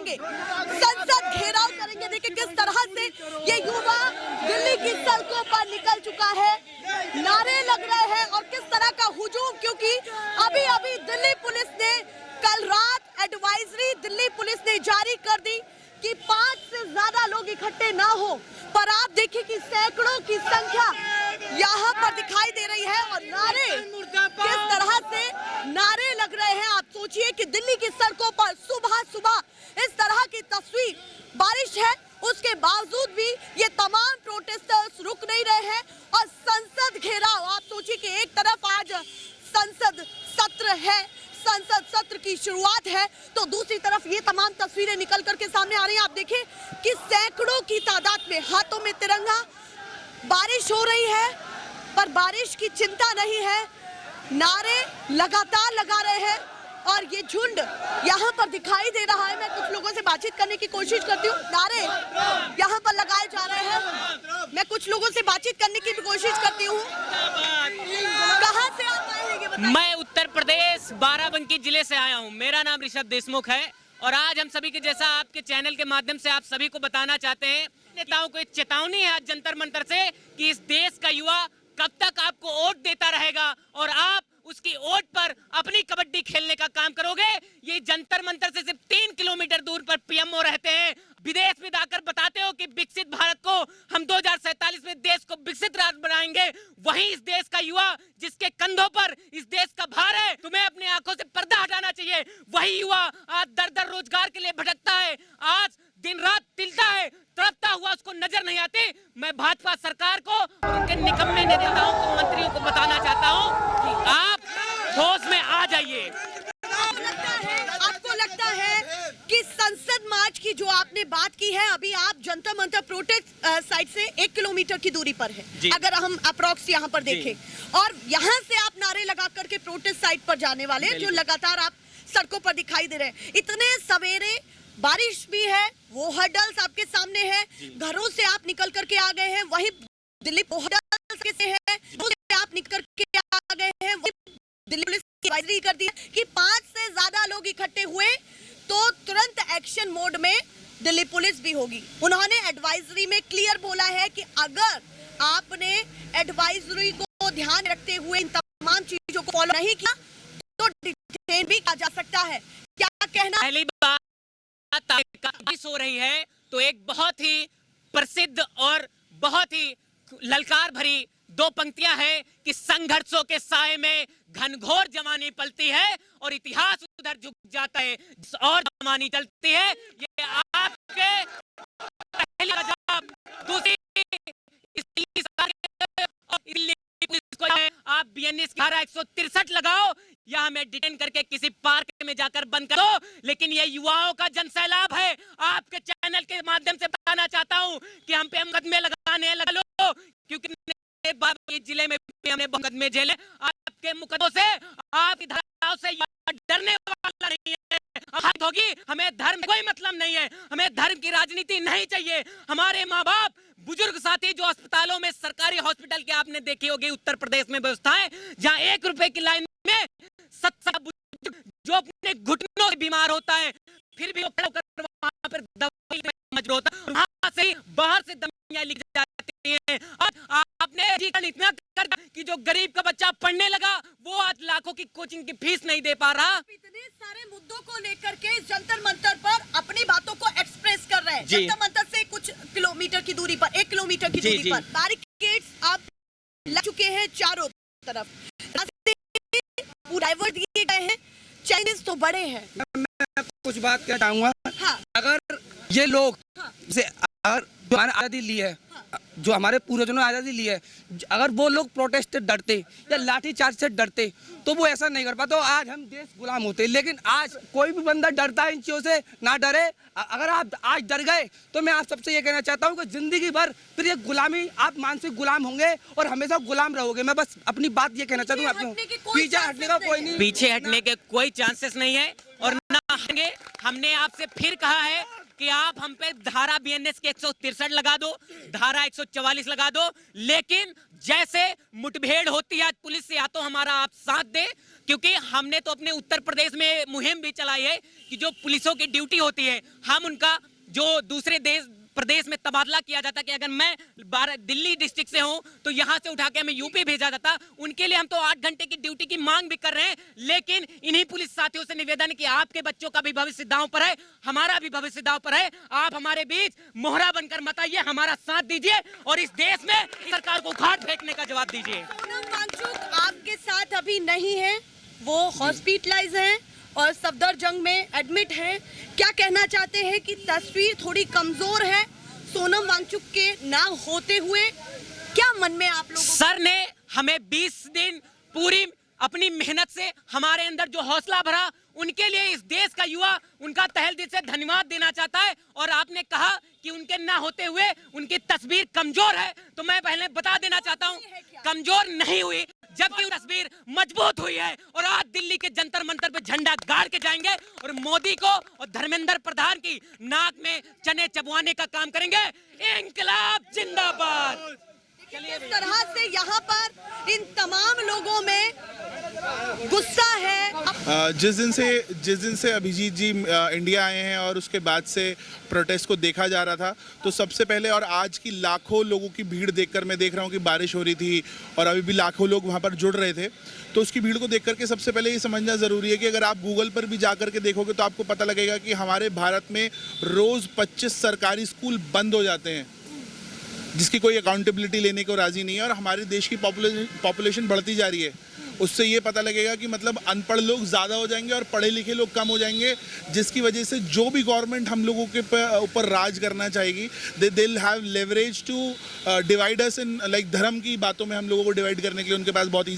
करेंगे, संसद घेराव करेंगे। देखिए किस तरह से ये युवा दिल्ली की सड़कों पर निकल चुका है, नारे लग रहे हैं और किस तरह का हुजूम, क्योंकि अभी अभी दिल्ली पुलिस ने कल रात एडवाइजरी दिल्ली पुलिस ने जारी कर दी कि 5 से ज्यादा लोग इकट्ठे ना हो, पर आप देखिए कि सैकड़ों की संख्या यहाँ पर दिखाई दे रही है और नारे किस तरह से नारे लग रहे हैं। आप सोचिए कि दिल्ली की सड़कों पर सुबह सुबह इस तरह की तस्वीर, बारिश है उसके बावजूद भी ये तमाम प्रोटेस्टर्स रुक नहीं रहे हैं और संसद घेराव। आप सोचिए कि एक तरफ आज संसद सत्र है, संसद सत्र की शुरुआत है, तो दूसरी तरफ ये तमाम तस्वीरें निकल करके सामने आ रही हैं। आप देखें कि सैकड़ों की तादाद में हाथों में तिरंगा, बारिश हो रही है पर बारिश की चिंता नहीं है, नारे लगातार लगा रहे हैं और ये झुंड यहाँ पर दिखाई दे रहा है। मैं कुछ लोगों से बातचीत करने की कोशिश करती हूँ, नारे यहाँ पर लगाए जा रहे हैं, मैं कुछ लोगों से बातचीत करने की भी कोशिश करती हूँ। कहाँ से आप आए हैं ये बताइए? मैं उत्तर प्रदेश बाराबंकी जिले से आया हूँ। मेरा नाम ऋषभ देशमुख है और आज हम सभी के जैसा आपके चैनल के माध्यम से आप सभी को बताना चाहते हैं, नेताओं को एक चेतावनी है आज जंतर मंतर से कि इस देश का युवा कब तक आपको वोट देता रहेगा और आप उसकी वोट पर अपनी कबड्डी खेलने का काम करोगे। ये जंतर मंतर से सिर्फ 3 किलोमीटर दूर पर पीएमओ रहते हैं। विदेश में जाकर बताते हो कि विकसित भारत को हम 2047 में देश को विकसित राज्य बनाएंगे, वहीं इस देश का युवा जिसके कंधों पर इस देश का भार है, तुम्हें अपनी आंखों से पर्दा हटाना चाहिए। वही युवा आज दर रोजगार के लिए भटकता है, आज दिन रात तिलता है, तड़पता हुआ उसको नजर नहीं आती। मैं भाजपा सरकार को और उनके निकम्मे नेताओं को, मंत्रियों को बताना चाहता हूं कि आप होश में आ जाइए। आपको लगता है कि संसद मार्च की जो आपने बात की है, अभी आप जंतर मंतर प्रोटेस्ट साइट से 1 किलोमीटर की दूरी पर है, अगर हम अप्रोक्स यहाँ पर देखें, और यहाँ से आप नारे लगा करके प्रोटेस्ट साइट पर जाने वाले जो लगातार आप सड़कों पर दिखाई दे रहे हैं। इतने सवेरे बारिश भी है, वो हर्डल्स आपके सामने है, घरों से आप निकल करके आ गए हैं, वही दिल्ली हर्डल्स कैसे है आप निकल करके आ गए हैं, वही दिल्ली पुलिस की एडवाइजरी कर दी है कि 5 से ज्यादा लोग इकट्ठे हुए तो तुरंत एक्शन मोड में दिल्ली पुलिस भी होगी। उन्होंने एडवाइजरी में क्लियर बोला है कि अगर आपने एडवाइजरी को ध्यान रखते हुए इन तमाम चीजों को फॉलो नहीं किया तो डिटेन भी किया जा सकता है। क्या कहना? पहली बात हो रही है तो एक बहुत ही प्रसिद्ध और बहुत ही ललकार भरी 2 पंक्तियां हैं कि संघर्षों के साए में घनघोर जवानी पलती है और इतिहास उधर झुक जाता है और जवानी चलती है। ये आपके पहली जवाब। दूसरी, आप बीएनएस की धारा 163 लगाओ या हमें डिटेन करके किसी पार्क में जाकर बंद करो, लेकिन ये युवाओं का जनसैलाब है। आपके चैनल के माध्यम से बताना चाहता हूं कि हम पे मुकदमे लगाने लगा लो, क्योंकि जिले में हमने मुकदमे झेले। आपके मुकदमों से, आपकी धाराओं से डरने वाला नहीं है। होगी, हमें धर्म कोई मतलब नहीं है, हमें धर्म की राजनीति नहीं चाहिए। हमारे माँ बाप, बुजुर्ग साथी जो अस्पतालों में, सरकारी हॉस्पिटल के आपने देखी होगी उत्तर प्रदेश में व्यवस्थाएं, जहां 1 रुपए की लाइन में 7 जो अपने घुटनों से बीमार होता है फिर भी वहां पर दवाई में मजबूर होता है, वहां से बाहर से दवाइयां लिखी जाती हैं। आपने इतना कर कि जो गरीब का बच्चा पढ़ने लगा वो आज लाखों की कोचिंग की फीस नहीं दे पा रहा। इतने सारे मुद्दों को लेकर के जंतर मंतर पर अपनी बातों को एक्सप्रेस कर रहे हैं। जंतर मंतर से कुछ किलोमीटर की दूरी पर, 1 किलोमीटर की दूरी पर बैरिकेड्स आप लग चुके हैं चारों तरफ, डाइवर्ट दिए गए हैं, चाइनीज तो बड़े हैं। मैं कुछ बात कहना चाहूंगा। हाँ। अगर ये लोग जैसे अगर जो हमारी आज़ादी ली है, जो हमारे पूर्वजों ने आज़ादी ली है, अगर वो लोग प्रोटेस्ट से डरते या लाठी चार्ज से डरते तो वो ऐसा नहीं कर पाते, आज हम देश गुलाम होते। लेकिन आज कोई भी बंदा डरता है इन चीज़ों से, ना डरे। अगर आप आज डर गए तो मैं आप सबसे ये कहना चाहता हूँ कि जिंदगी भर फिर ये गुलामी, आप मानसिक गुलाम होंगे और हमेशा गुलाम रहोगे। मैं बस अपनी बात ये कहना चाहता हूँ, पीछे हटने का कोई नहीं, पीछे हटने के कोई चांसेस नहीं है और ना हटेंगे। हमने आपसे फिर कहा है कि आप हम पे धारा बीएनएस के 163 लगा दो, धारा 144 लगा दो, लेकिन जैसे मुठभेड़ होती है आज पुलिस से, या तो हमारा आप साथ दे, क्योंकि हमने तो अपने उत्तर प्रदेश में मुहिम भी चलाई है कि जो पुलिसों की ड्यूटी होती है हम उनका जो दूसरे प्रदेश में तबादला किया जाता, कि अगर मैं दिल्ली डिस्ट्रिक्ट से हूं तो यहां से उठा के हमें यूपी भेजा जाता, उनके लिए हम तो 8 घंटे की ड्यूटी की मांग भी कर रहे हैं। लेकिन इन्हीं पुलिस साथियों से निवेदन है कि आपके बच्चों का भी भविष्य दांव पर है, हमारा भी भविष्य दांव पर है, आप हमारे बीच मोहरा बनकर मत आइए, हमारा साथ दीजिए और इस देश में सरकार को उखाड़ फेंकने का जवाब दीजिए। सोनम वांगचुक आपके साथ अभी नहीं है, वो हॉस्पिटलाइज हैं और सफदरजंग में एडमिट हैं। क्या कहना चाहते हैं कि तस्वीर थोड़ी कमजोर है सोनम वांगचुक के ना होते हुए, क्या मन में आप लोगों? सर ने हमें 20 दिन पूरी अपनी मेहनत से हमारे अंदर जो हौसला भरा, उनके लिए इस देश का युवा उनका तहे दिल से धन्यवाद देना चाहता है। और आपने कहा कि उनके ना होते हुए उनकी तस्वीर कमजोर है, तो मैं पहले बता देना चाहता हूं कमजोर नहीं हुई, जबकि तस्वीर मजबूत हुई है। और आज दिल्ली के जंतर मंतर पे झंडा गाड़ के जाएंगे और मोदी को और धर्मेंद्र प्रधान की नाक में चने चबवाने का काम करेंगे। इंकलाब जिंदाबाद। किस तरह से यहाँ पर इन तमाम लोगों में गुस्सा है। जिस दिन से अभिजीत जी इंडिया आए हैं और उसके बाद से प्रोटेस्ट को देखा जा रहा था, तो सबसे पहले और आज की लाखों लोगों की भीड़ देखकर मैं देख रहा हूँ कि बारिश हो रही थी और अभी भी लाखों लोग वहाँ पर जुड़ रहे थे, तो उसकी भीड़ को देख करके सबसे पहले ये समझना ज़रूरी है कि अगर आप गूगल पर भी जा करके देखोगे तो आपको पता लगेगा कि हमारे भारत में रोज़ 25 सरकारी स्कूल बंद हो जाते हैं, जिसकी कोई अकाउंटेबिलिटी लेने को राज़ी नहीं है। और हमारे देश की पॉपुलेशन बढ़ती जा रही है, उससे ये पता लगेगा कि मतलब अनपढ़ लोग ज़्यादा हो जाएंगे और पढ़े लिखे लोग कम हो जाएंगे, जिसकी वजह से जो भी गवर्नमेंट हम लोगों के ऊपर राज करना चाहेगी, they will have leverage to divide us in, like धर्म की बातों में हम लोगों को डिवाइड करने के लिए उनके पास बहुत ईजी